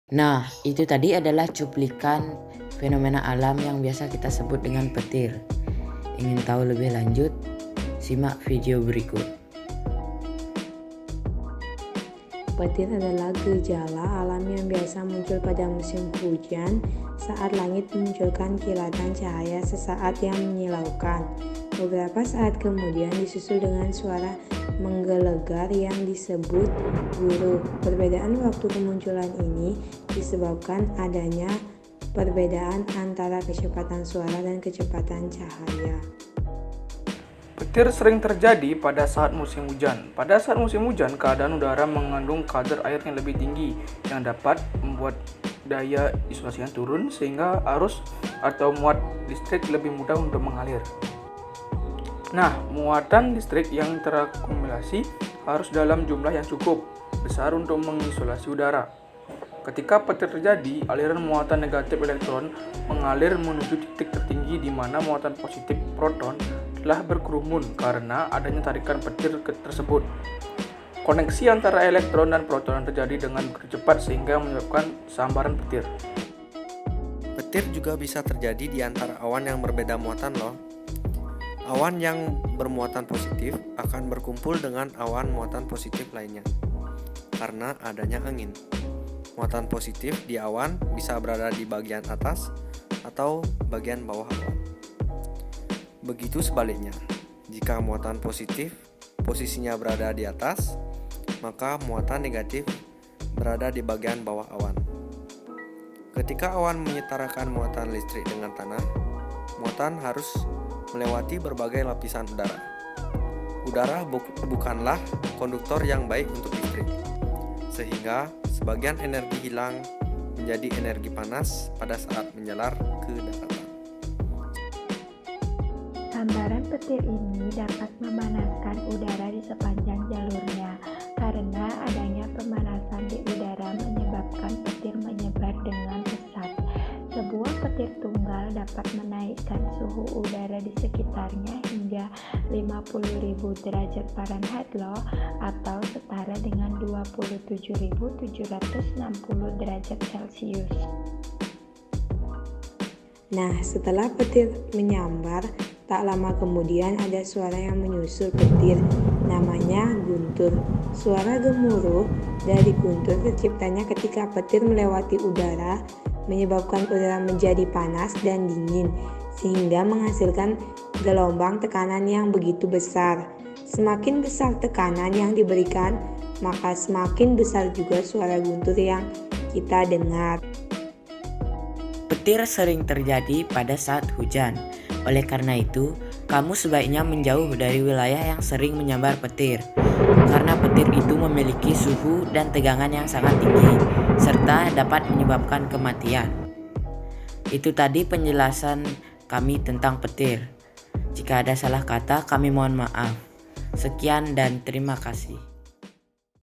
Nah, itu tadi adalah cuplikan fenomena alam yang biasa kita sebut dengan petir. Ingin tahu lebih lanjut? Simak video berikut. Petir adalah gejala alam yang biasa muncul pada musim hujan saat langit memunculkan kilatan cahaya sesaat yang menyilaukan. Beberapa saat kemudian disusul dengan suara menggelegar yang disebut guruh. Perbedaan waktu kemunculan ini disebabkan adanya perbedaan antara kecepatan suara dan kecepatan cahaya. Petir sering terjadi pada saat musim hujan. Pada saat musim hujan, keadaan udara mengandung kadar air yang lebih tinggi yang dapat membuat daya isolasinya turun sehingga arus atau muat listrik lebih mudah untuk mengalir. Nah, muatan listrik yang terakumulasi harus dalam jumlah yang cukup besar untuk mengisolasi udara. Ketika petir terjadi, aliran muatan negatif elektron mengalir menuju titik tertinggi di mana muatan positif proton telah berkerumun karena adanya tarikan petir tersebut. Koneksi antara elektron dan proton terjadi dengan begitu cepat sehingga menyebabkan sambaran petir. Petir juga bisa terjadi di antara awan yang berbeda muatan loh. Awan yang bermuatan positif akan berkumpul dengan awan muatan positif lainnya karena adanya angin. Muatan positif di awan bisa berada di bagian atas atau bagian bawah awan. Begitu sebaliknya, jika muatan positif posisinya berada di atas, maka muatan negatif berada di bagian bawah awan. Ketika awan menyetarakan muatan listrik dengan tanah, muatan harus melewati berbagai lapisan udara. Udara bukanlah konduktor yang baik untuk listrik, sehingga sebagian energi hilang menjadi energi panas pada saat menjalar ke daratan. Sambaran petir ini dapat memanaskan udara di sepanjang jalurnya. Karena adanya pemanasan di udara menyebabkan petir menyebar dengan pesat. Sebuah petir tunggal dapat menaikkan suhu udara di sekitarnya hingga 50.000 derajat Fahrenheit loh, atau setara dengan 27.760 derajat Celcius. Nah, setelah petir menyambar, tak lama kemudian ada suara yang menyusul petir, namanya guntur. Suara gemuruh dari guntur terciptanya ketika petir melewati udara, menyebabkan udara menjadi panas dan dingin, sehingga menghasilkan gelombang tekanan yang begitu besar. Semakin besar tekanan yang diberikan, maka semakin besar juga suara guntur yang kita dengar. Petir sering terjadi pada saat hujan. Oleh karena itu, kamu sebaiknya menjauh dari wilayah yang sering menyambar petir. Karena petir itu memiliki suhu dan tegangan yang sangat tinggi, serta dapat menyebabkan kematian. Itu tadi penjelasan kami tentang petir. Jika ada salah kata, kami mohon maaf. Sekian dan terima kasih.